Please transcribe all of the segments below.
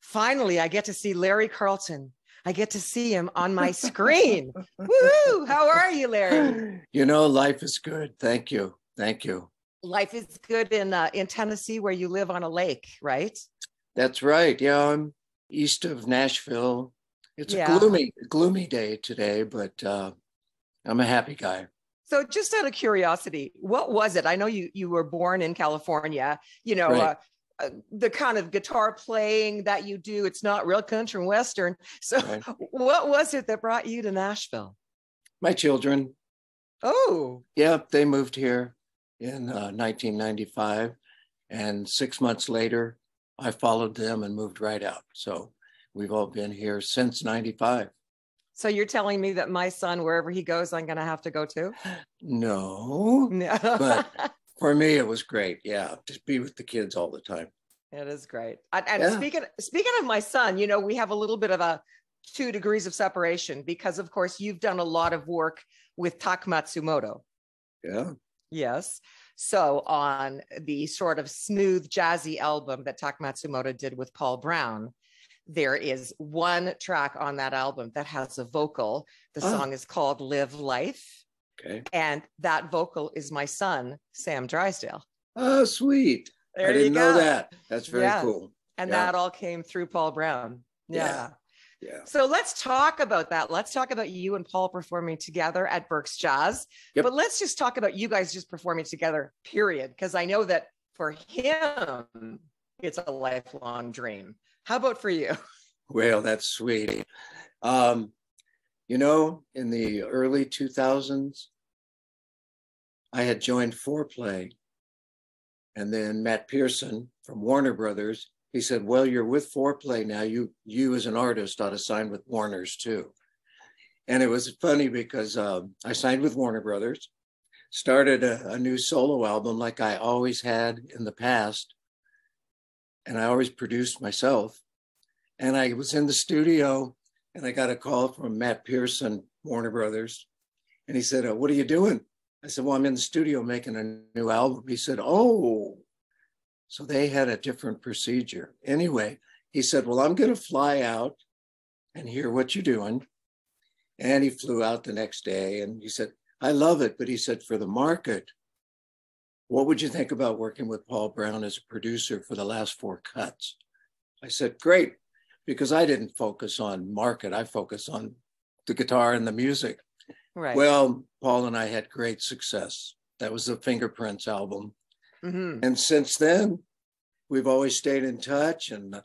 Finally, I get to see Larry Carlton. I get to see him on my screen. Woohoo! How are you, Larry? You know, life is good. Thank you. Thank you. Life is good in Tennessee, where you live on a lake, right? That's right. Yeah, I'm east of Nashville. It's a gloomy day today, but I'm a happy guy. So just out of curiosity, what was it? I know you were born in California, right. The kind of guitar playing that you do, it's not real country and Western. So right. What was it that brought you to Nashville? My children. Oh. Yeah, they moved here in 1995. And 6 months later, I followed them and moved right out. So we've all been here since 95. So you're telling me that my son, wherever he goes, I'm going to have to go too? No. But for me, it was great. Yeah. Just be with the kids all the time. It is great. And speaking of my son, we have a little bit of a 2 degrees of separation because, of course, you've done a lot of work with Tak Matsumoto. Yeah. Yes. So on the sort of smooth jazzy album that Tak Matsumoto did with Paul Brown, there is one track on that album that has a vocal. The song is called Live Life. Okay. And that vocal is my son, Sam Drysdale. Oh, sweet. I didn't know that. That's very cool. And that all came through Paul Brown. Yeah. So let's talk about that. Let's talk about you and Paul performing together at Berks Jazz. Yep. But let's just talk about you guys just performing together, period. Because I know that for him, it's a lifelong dream. How about for you? Well, that's sweet. In the early 2000s, I had joined Foreplay. And then Matt Pearson from Warner Brothers, he said, well, you're with Foreplay now. You as an artist ought to sign with Warner's too. And it was funny because I signed with Warner Brothers, started a new solo album like I always had in the past. And I always produced myself. And I was in the studio and I got a call from Matt Pearson, Warner Brothers. And he said, what are you doing? I said, well, I'm in the studio making a new album. He said, oh, so they had a different procedure. Anyway, he said, well, I'm going to fly out and hear what you're doing. And he flew out the next day and he said, I love it. But he said, for the market, what would you think about working with Paul Brown as a producer for the last 4 cuts? I said, great, because I didn't focus on market. I focused on the guitar and the music. Right. Well, Paul and I had great success. That was the Fingerprints album. Mm-hmm. And since then, we've always stayed in touch. And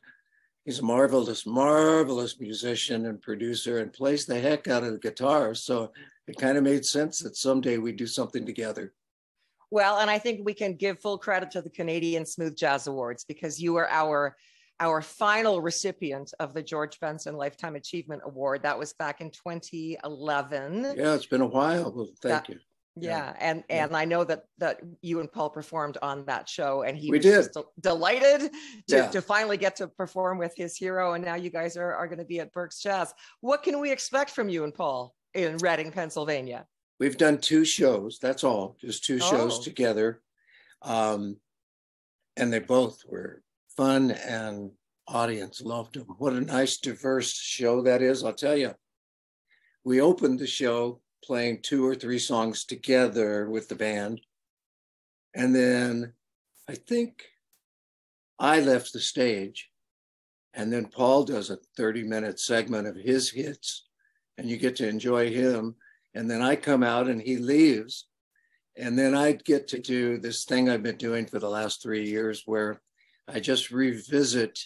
he's a marvelous, marvelous musician and producer and plays the heck out of the guitar. So it kind of made sense that someday we'd do something together. Well, and I think we can give full credit to the Canadian Smooth Jazz Awards because you were our final recipient of the George Benson Lifetime Achievement Award. That was back in 2011. Yeah, it's been a while. Well, thank you. Yeah. And I know that you and Paul performed on that show and he was just delighted to finally get to perform with his hero. And now you guys are going to be at Berks Jazz. What can we expect from you and Paul in Reading, Pennsylvania? We've done 2 shows. That's all. Just 2 shows together. And they both were fun and audience loved them. What a nice, diverse show that is. I'll tell you, we opened the show playing 2 or 3 songs together with the band. And then I think I left the stage and then Paul does a 30-minute segment of his hits and you get to enjoy him. And then I come out and he leaves. And then I get to do this thing I've been doing for the last 3 years where I just revisit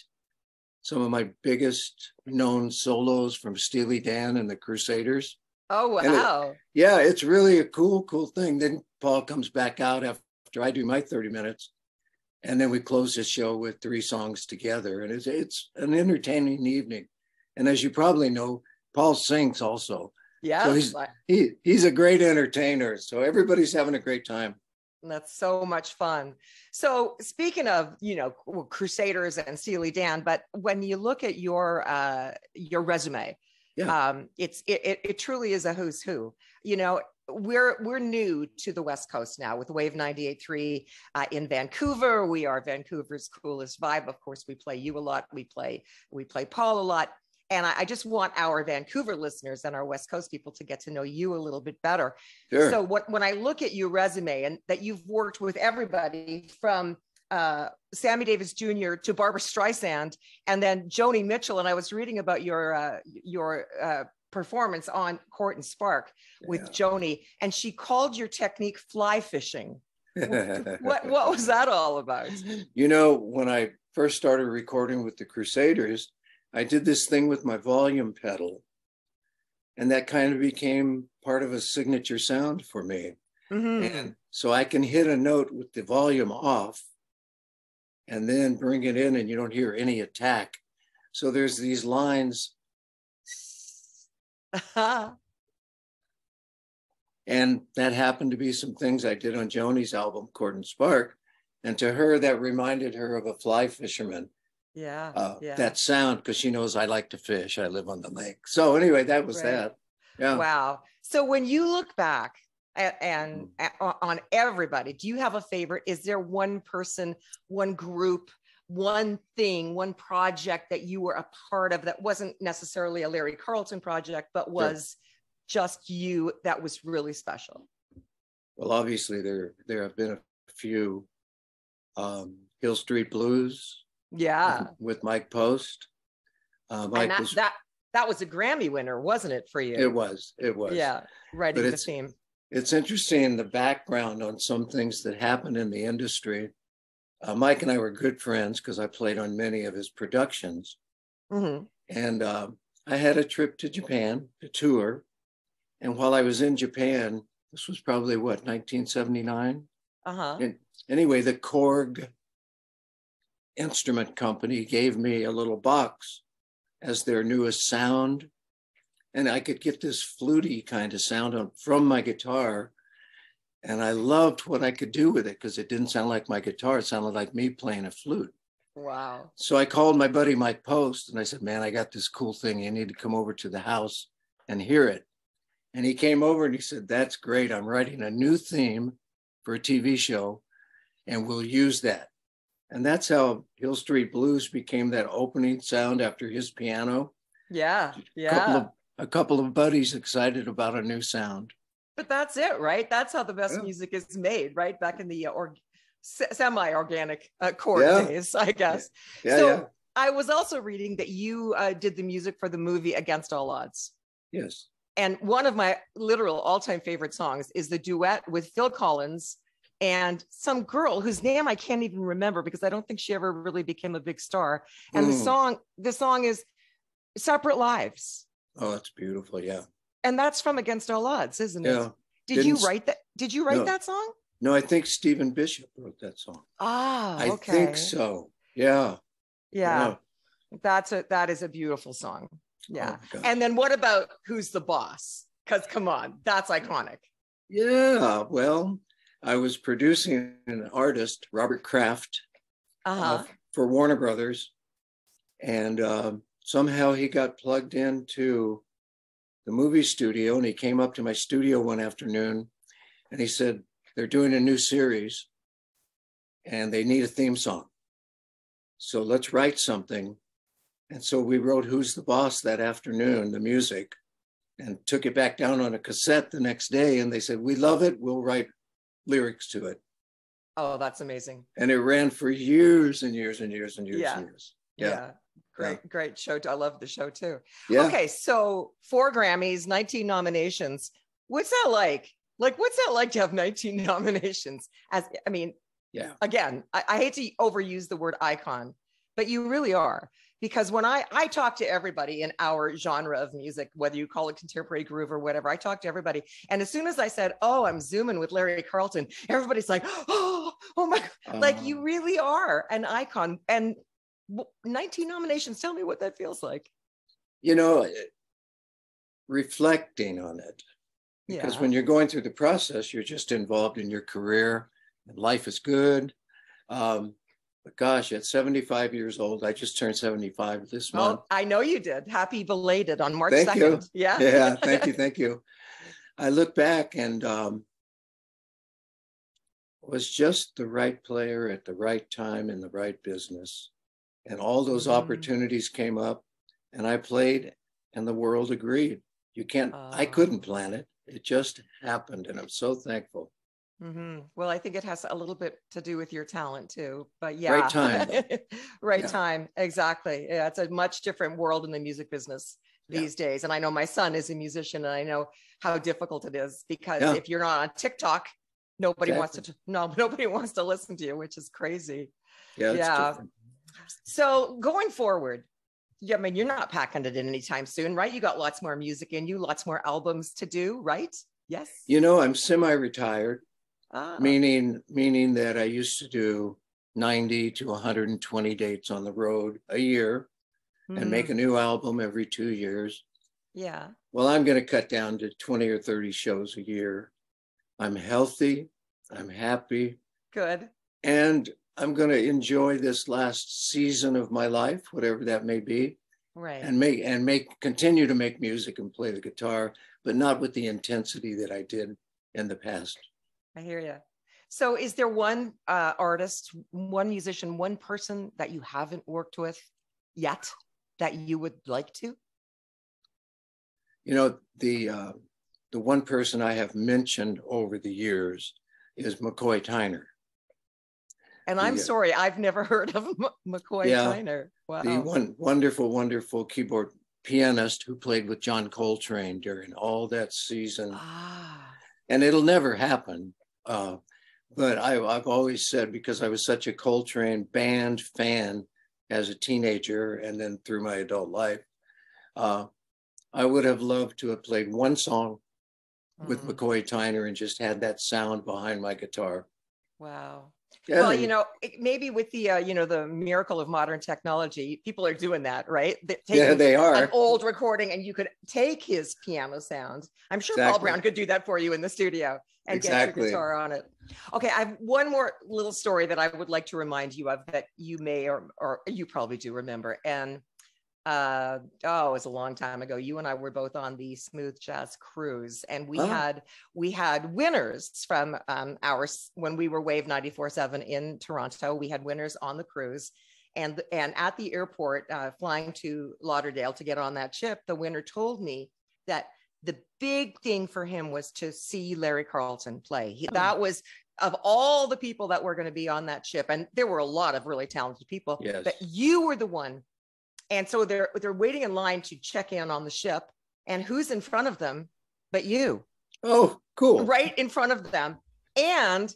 some of my biggest known solos from Steely Dan and the Crusaders. Oh, wow. It's really a cool thing. Then Paul comes back out after I do my 30 minutes. And then we close the show with 3 songs together. And it's an entertaining evening. And as you probably know, Paul sings also. Yeah. So he's a great entertainer. So everybody's having a great time. That's so much fun. So speaking of, Crusaders and Steely Dan, but when you look at your resume, it truly is a who's who. we're new to the West Coast now with Wave 98.3 in Vancouver. We are Vancouver's coolest vibe. Of course, we play you a lot. We play Paul a lot. And I just want our Vancouver listeners and our West Coast people to get to know you a little bit better. Sure. So when I look at your resume and that you've worked with everybody from Sammy Davis Jr. to Barbra Streisand and then Joni Mitchell. And I was reading about your performance on Court and Spark with Joni, and she called your technique fly fishing. What was that all about? You know, when I first started recording with the Crusaders, I did this thing with my volume pedal, and that kind of became part of a signature sound for me. And so I can hit a note with the volume off and then bring it in and you don't hear any attack. So there's these lines. And that happened to be some things I did on Joni's album, Court and Spark. And to her, that reminded her of a fly fisherman. That sound, because she knows I like to fish. I live on the lake. So anyway, that was that. Yeah. Wow. So when you look back and on everybody, do you have a favorite? Is there one person, one group, one thing, one project that you were a part of that wasn't necessarily a Larry Carlton project, but was just you, that was really special? Well, obviously there have been a few. Hill Street Blues. Yeah. With Mike Post. Mike and that was a Grammy winner, wasn't it, for you? It was. Yeah, writing the theme. It's interesting, the background on some things that happened in the industry. Mike and I were good friends because I played on many of his productions. And I had a trip to Japan to tour. And while I was in Japan, this was probably what, 1979? And anyway, the Korg instrument company gave me a little box as their newest sound. And I could get this fluty kind of sound from my guitar. And I loved what I could do with it because it didn't sound like my guitar. It sounded like me playing a flute. Wow. So I called my buddy Mike Post and I said, man, I got this cool thing. You need to come over to the house and hear it. And he came over and he said, that's great. I'm writing a new theme for a TV show and we'll use that. And that's how Hill Street Blues became that opening sound after his piano. Yeah. A couple of buddies excited about a new sound. But that's it, right? That's how the best music is made, right? Back in the semi-organic chord days, I guess. I was also reading that you did the music for the movie Against All Odds. Yes. And one of my literal all-time favorite songs is the duet with Phil Collins and some girl whose name I can't even remember because I don't think she ever really became a big star. And the song is Separate Lives. Oh, that's beautiful. Yeah. And that's from Against All Odds, isn't it? Did you write that? Did you write that song? No, I think Stephen Bishop wrote that song. Ah, okay. I think so. Yeah. That is a beautiful song. Yeah. Oh, and then what about Who's the Boss? Because come on, that's iconic. Yeah. Well, I was producing an artist, Robert Kraft, for Warner Brothers. And somehow he got plugged into the movie studio and he came up to my studio one afternoon and he said, they're doing a new series and they need a theme song. So let's write something. And so we wrote Who's the Boss that afternoon, the music, and took it back down on a cassette the next day. And they said, we love it. We'll write lyrics to it. Oh, that's amazing. And it ran for years and years and years and years and years. Yeah. Great show. I love the show too. Yeah. Okay. So 4 Grammys, 19 nominations. What's that like? What's that like to have 19 nominations? Again, I hate to overuse the word icon, but you really are. Because when I talk to everybody in our genre of music, whether you call it contemporary groove or whatever, I talk to everybody. And as soon as I said, oh, I'm zooming with Larry Carlton, everybody's like, oh my God. Like you really are an icon. And 19 nominations, tell me what that feels like. You know, reflecting on it. Because when you're going through the process, you're just involved in your career and life is good. But gosh, at 75 years old, I just turned 75 this month. I know you did. Happy belated on March 2nd. Thank you. Yeah. Yeah, thank you. I look back and was just the right player at the right time in the right business. And all those opportunities came up and I played and the world agreed. You can't, I couldn't plan it. It just happened. And I'm so thankful. Well, I think it has a little bit to do with your talent too, but yeah. Right time. Right time. Exactly. Yeah. It's a much different world in the music business these days. And I know my son is a musician and I know how difficult it is because if you're not on TikTok, nobody wants to listen to you, which is crazy. Yeah. So going forward, I mean, you're not packing it in anytime soon, right? You got lots more music in you, lots more albums to do, right? Yes. You know, I'm semi-retired, meaning that I used to do 90 to 120 dates on the road a year and make a new album every 2 years. Yeah. Well, I'm going to cut down to 20 or 30 shows a year. I'm healthy. I'm happy. Good. And I'm going to enjoy this last season of my life, whatever that may be. Right. And continue to make music and play the guitar, but not with the intensity that I did in the past. I hear you. So is there one artist, one musician, one person that you haven't worked with yet that you would like to? You know, the one person I have mentioned over the years is McCoy Tyner. And I'm sorry, I've never heard of McCoy Tyner. Wow. The wonderful, wonderful keyboard pianist who played with John Coltrane during all that season. And it'll never happen. But I've always said, because I was such a Coltrane band fan as a teenager and then through my adult life, I would have loved to have played one song with McCoy Tyner and just had that sound behind my guitar. Wow. Yeah. Well, you know, maybe with the, the miracle of modern technology, people are doing that, right? They are. An old recording and you could take his piano sound. I'm sure Paul Brown could do that for you in the studio and get your guitar on it. Okay, I have one more little story that I would like to remind you of that you may or you probably do remember. And it was a long time ago. You and I were both on the Smooth Jazz Cruise, and we had winners from when we were Wave 94.7 in Toronto. We had winners on the cruise, and at the airport, flying to Lauderdale to get on that ship, the winner told me that the big thing for him was to see Larry Carlton play. That was, of all the people that were going to be on that ship, and there were a lot of really talented people, but you were the one. And so they're waiting in line to check in on the ship, and who's in front of them but you? Oh, cool. Right in front of them. And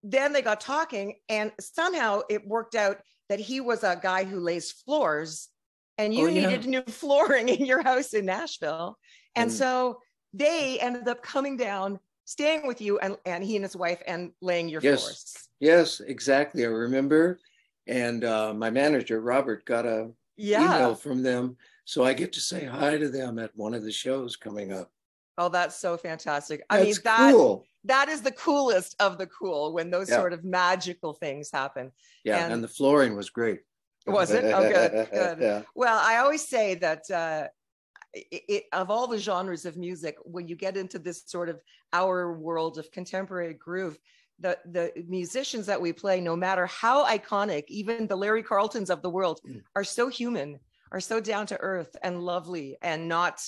then they got talking, and somehow it worked out that he was a guy who lays floors, and you needed new flooring in your house in Nashville. And so they ended up coming down, staying with you, and he and his wife, and laying your floors. Yes, exactly. I remember. And my manager, Robert, got a email from them. So I get to say hi to them at one of the shows coming up. Oh, that's so fantastic. That's cool. That is the coolest of the cool when those sort of magical things happen. Yeah, and the flooring was great. Was it? Oh, good, good. Yeah. Well, I always say that of all the genres of music, when you get into this sort of our world of contemporary groove, the musicians that we play, no matter how iconic, even the Larry Carltons of the world, are so human, are so down to earth and lovely, and not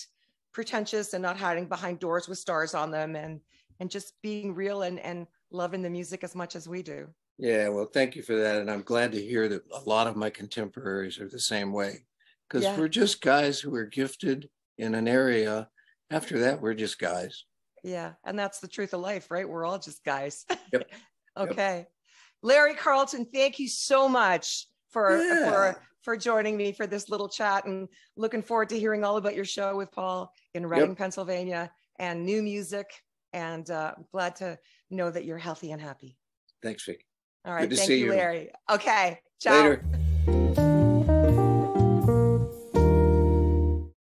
pretentious, and not hiding behind doors with stars on them, and just being real and loving the music as much as we do. Yeah, well, thank you for that. And I'm glad to hear that a lot of my contemporaries are the same way, because we're just guys who are gifted in an area. After that, we're just guys. Yeah. And that's the truth of life, right? We're all just guys. Yep. Okay. Yep. Larry Carlton, thank you so much for joining me for this little chat, and looking forward to hearing all about your show with Paul in Reading, Pennsylvania, and new music. And glad to know that you're healthy and happy. Thanks, Vickie. All right. Thank you, Larry. Okay. Ciao. Later.